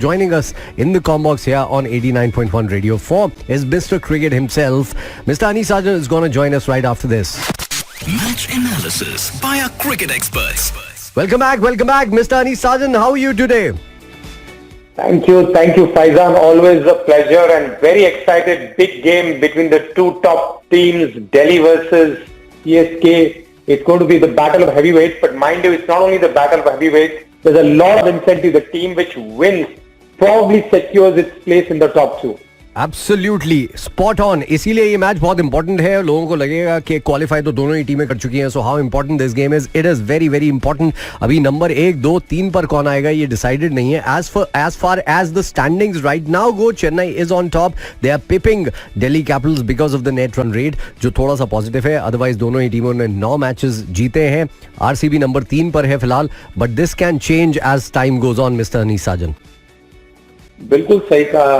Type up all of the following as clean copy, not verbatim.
Joining us in the Combox here on 89.1 Radio 4 is Mr. Cricket himself. Mr. Ani Sajan is going to join us right after this. Match analysis by our cricket experts. Welcome back, Mr. Ani Sajan. How are you today? Thank you, Faizan. Always a pleasure and very excited. Big game between the two top teams, Delhi versus CSK. It's going to be the battle of heavyweights, but mind you, it's not only the battle of heavyweights. There's a lot of incentive. The team which wins probably secures its place in the top two. Absolutely, spot on. इसीलिए ये match बहुत important है. लोगों को लगेगा कि qualify तो दोनों ही टीमें कर चुकी हैं. So how important this game is. It is very very important. अभी नंबर 1, 2, 3 पर कौन आएगा ये डिसाइडेड नहीं है. As far as the standings right now go, Chennai is on top. They are pipping Delhi Capitals because of the net run rate, जो थोड़ा सा पॉजिटिव है. अदरवाइज दोनों ही टीमों ने 9 मैचेस जीते हैं. आरसीबी नंबर 3 पर है फिलहाल, but this can change as time goes on. Mister Anees Sajan, बिल्कुल सही कहा.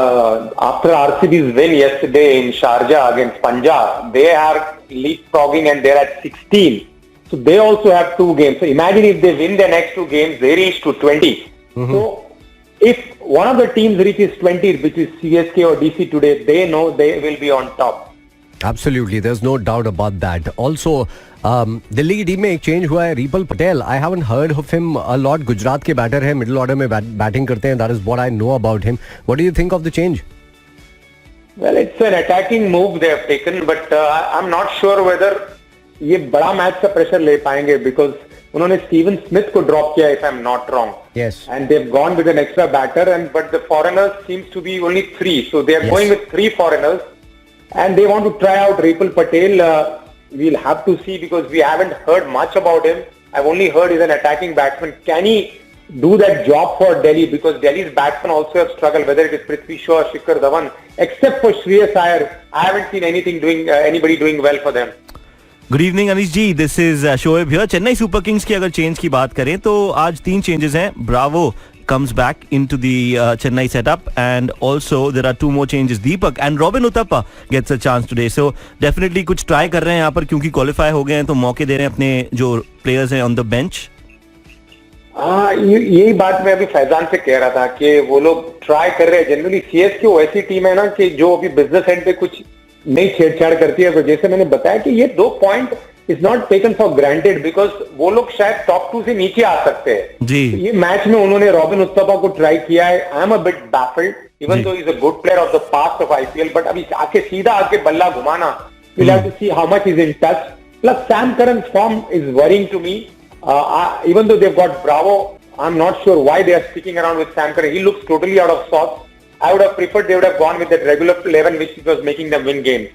After RCB's win yesterday in Sharjah against Punjab, they are leapfrogging and they're at 16. So they also have 2 games. So imagine if they win their next 2 games, they reach to 20. So if one of the teams reaches 20, which is CSK or DC today, they know they will be on top. Absolutely, there's no doubt about that. Also, Delhi की team में एक change हुआ है. Ripple Patel, I haven't heard of him a lot. Gujarat के batter है, middle order में batting करते हैं. That is what I know about him. What do you think of the change? Well, it's an attacking move they have taken, but I'm not sure whether ये बड़ा match का pressure ले पाएंगे, because उन्होंने Steven Smith को drop किया, if I'm not wrong. Yes. And they've gone with an extra batter, but the foreigners seems to be only 3, so they are going with 3 foreigners. And they want to try out Ripal Patel. We'll have to see, because we haven't heard much about him. I've only heard he's an attacking batsman. Can he do that job for Delhi? Because Delhi's batsmen also have struggled, whether it is Prithvi Shaw or Shikhar Dhawan. Except for Shreyas Iyer, I haven't seen anybody doing well for them. Good evening Anish ji, this is Shoaib here. Chennai Super Kings की अगर change की बात करें तो आज 3 changes हैं. Bravo comes back into the Chennai setup, and also there are 2 more changes. Deepak and Robin Uthappa gets a chance today, so definitely कुछ try कर रहे हैं यहाँ पर, क्योंकि qualify हो गए हैं तो मौके दे रहे हैं अपने जो players हैं on the bench. यही बात मैं अभी फैजान से कह रहा था कि वो लोग ट्राई कर रहे हैं. जनरली सीएसके वो ऐसी टीम है ना कि जो अभी बिजनेस एंड पे कुछ नई छेड़छाड़ करती है. तो जैसे मैंने बताया कि ये 2 point is not taken for granted, because वो लोग शायद टॉप 2 से नीचे आ सकते हैं जी. ये मैच में उन्होंने रॉबिन उत्तपा को ट्राई किया है. I am a bit baffled, even though is a good player of the past of IPL, but अभी आके सीधा आके बल्ला घुमाना, we'll have to see how much is in touch. Plus Sam Curran's form is worrying to me. Even though they've got Bravo, I'm not sure why they are sticking around with Sam Curran. He looks totally out of sorts. I would have preferred they would have gone with that regular 11 which was making them win games.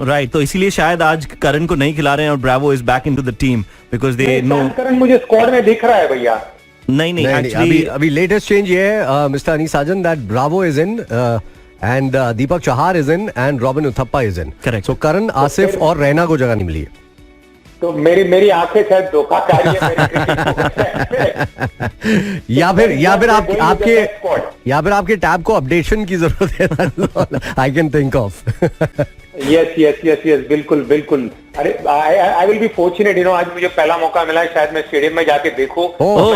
Right, तो इसीलिए शायद आज करण को नहीं खिला रहे हैं और Bravo is back into the team because they know. Curran मुझे स्क्वाड में दिख रहा है भैया. नहीं एक्चुअली अभी लेटेस्ट चेंज ये है mister Anees Sajan, that Bravo is in and Deepak Chahar is in and Robin Uthappa is in. Correct. So Curran, Asif और रैना को जगह नहीं मिली है. तो मेरी आंखें शायद धोखा खा रही है. या फिर आपके टैब को अपडेशन की जरूरत है. I can think of. Yes बिल्कुल. अरे आई विल बी फॉर्चुनेट, आज मुझे पहला मौका मिला है, शायद मैं स्टेडियम में जाके देखूं.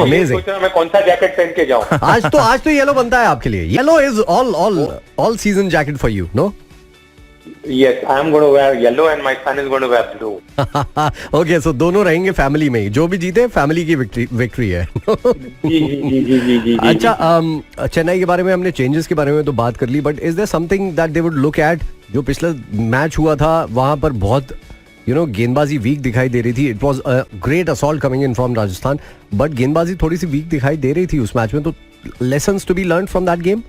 अमेजिंग. सोच रहा हूं मैं कौन सा जैकेट पहन के जाऊं. आज तो येलो बनता है आपके लिए. Yellow is all season jacket for you, no? Yes, I am going to wear yellow and my son is going to wear blue. Okay, so दोनों रहेंगे फैमिली में ही. जो भी जीते फैमिली की विक्ट्री है. जी. अच्छा, चेन्नई के बारे में हमने चेंजेस के बारे में तो बात कर ली, but is there something that they would look at? जो पिछला मैच हुआ था वहां पर बहुत गेंदबाजी वीक दिखाई दे रही थी. It was a great assault coming in from Rajasthan, but गेंदबाजी थोड़ी सी वीक दिखाई दे रही थी उस मैच में. तो lessons to be learn from that game.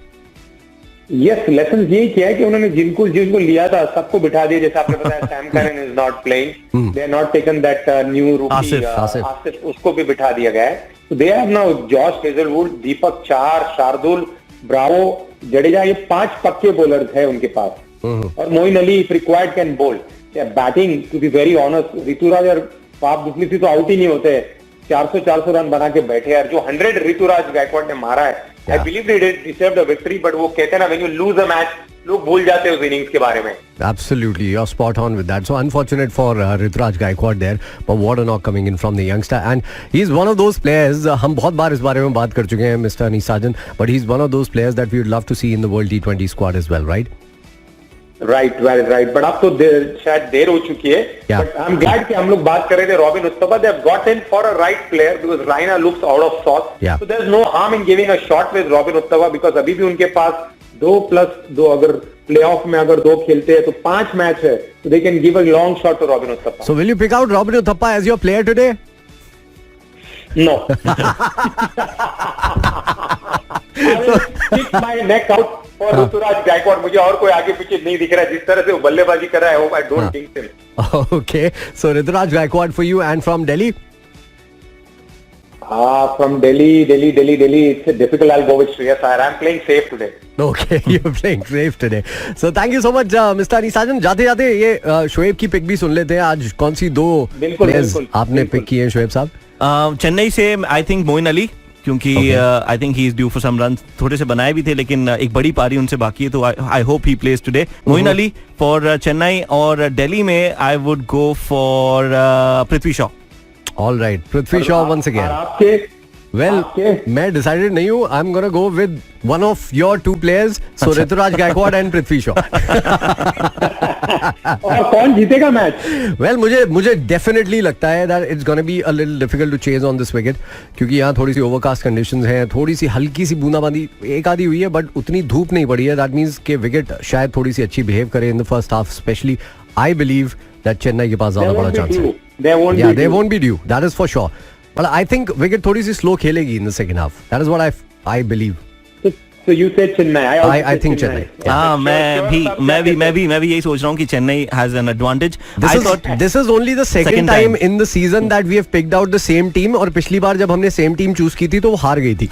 Yes, lesson यही किया है कि उन्होंने जिनको लिया था सबको बिठा दिया. जैसे आपने बताया Sam Curran is not playing, they are not taken that new rookie Asif, उसको भी बिठा दिया गया है. तो they have now Josh Hazlewood, Deepak Chahar, Shardul, Bravo, Jadeja. ये 5 पक्के बॉलर्स है उनके पास. और Moeen Ali if required can bowl. Batting to be very honest, Ruturaj और फाफ दुप्लेसी तो आउट ही नहीं होते. 400 रन बना के बैठे यार. जो 100 ऋतुराज गायकवाड ने मारा है, I believe they deserved a victory, but वो कहते हैं ना, when you lose a match, लोग भूल जाते हैं उस इनिंग्स के बारे में. Absolutely, you're spot on with that. So unfortunate for Rituraj Gaikwad there, but what a knock coming in from the youngster, and he's one of those players. हम बहुत बार इस बारे में बात कर चुके हैं, Mr. Anishajan, but he's one of those players that we would love to see in the World T20 squad as well, right? Right. But अब तो शायद देर हो चुकी है. बट आई एम ग्लैड कि हम लोग बात कर रहे थे Robin Uthappa. They have gotten for a right player because Raina looks out of sort. So there is no harm in giving a shot with Robin Uthappa because अभी भी उनके पास 2+2 अगर प्लेऑफ में अगर 2 खेलते हैं तो 5 मैच है. तो they can give a long shot to Robin Uthappa. So will you pick out Robin Uthappa as your player today? No. I will stick my neck out for Rituraj Gaikwad. मुझे और कोई आगे पीछे नहीं दिख रहा है. जिस तरह से वो बल्लेबाजी कर रहा है, I don't think so. Okay, so Rituraj Gaikwad for you, and from Delhi? From Delhi, it's difficult. I'll go with Shreyas Iyer. I'm playing safe today. Okay, you're playing safe today. So thank you so much, Mr. Anishajan. जाते जाते ये शोएब की pick भी सुन लेते हैं. आज कौन सी 2 players आपने पिक किए हैं शोएब साहब? चेन्नई से आई थिंक मोइन अली, क्योंकि I think he is due for some run. थोड़े से बनाए भी थे लेकिन एक बड़ी पारी उनसे बाकी है, तो I hope he plays today. Moeen Ali for Chennai. और दिल्ली में I would go for Prithvi Shaw. All right, Prithvi Shaw once again. आपके Well, मैं डिसाइडेड नहीं हूँ. I'm gonna go with one of your 2 players. So Rituraj Gaikwad and Prithvi Shaw. और कौन जीतेगा match? Well, मुझे definitely लगता है that it's gonna be a little difficult to chase on this wicket, क्योंकि यहाँ थोड़ी सी overcast conditions हैं, थोड़ी सी हल्की सी बूंदाबांदी एक आधी हुई है, बट उतनी धूप नहीं पड़ी है. That means कि विकेट शायद थोड़ी सी अच्छी बिहेव करे in the first half, especially. I believe that Chennai के पास ज्यादा बड़ा चांस है. They won't be due. That is for sure. But I think wicket थोड़ी सी slow खेलेगी in the second half. That is what I believe. So you said Chennai. I think Chennai. हाँ, मैं भी यही सोच रहा हूँ कि Chennai has an advantage. This is only the second time in the season that we have picked out the same team, और पिछली बार जब हमने same team choose की थी तो वो हार गई थी.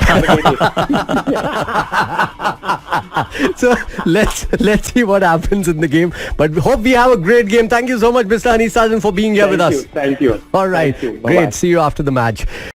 So let's see what happens in the game. But hope we have a great game. Thank you so much, Mr. Anishajan, for being here with us. Thank you. All right. Great. See you after the match.